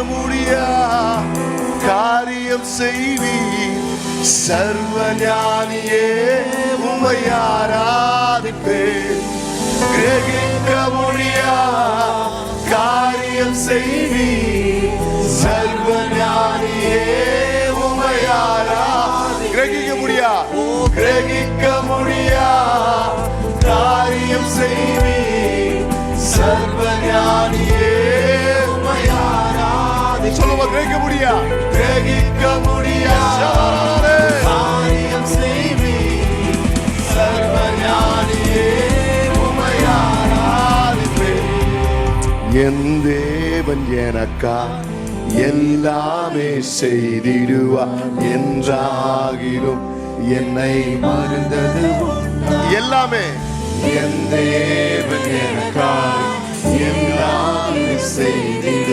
முடியா காரியம் செய்வீர். சர்வஞானியே உம்மை ஆராதிப்பேன். கிரகிக்க முடியா காரியம் செய்வீர். சர்வஞானியே உம்மை ஆராதிப்பேன். கிரகிக்க முடியா காரியம் செய்வீர். சர்வஞானியே உம்மை ஆராதிப்பேன். சொல்லுங்க, கிரகிக்க முடியா காரியம் செய்வீர். சர்வஞானியே உம்மை ஆராதிப்பேன். என் தேவன் எனக்கா எல்லாமே செய்திடுவார் என்றாகிலும் என்னை மறந்தது எல்லாமே. என் தேவன் எனக்கா எல்லாமே செய்திடுவார்.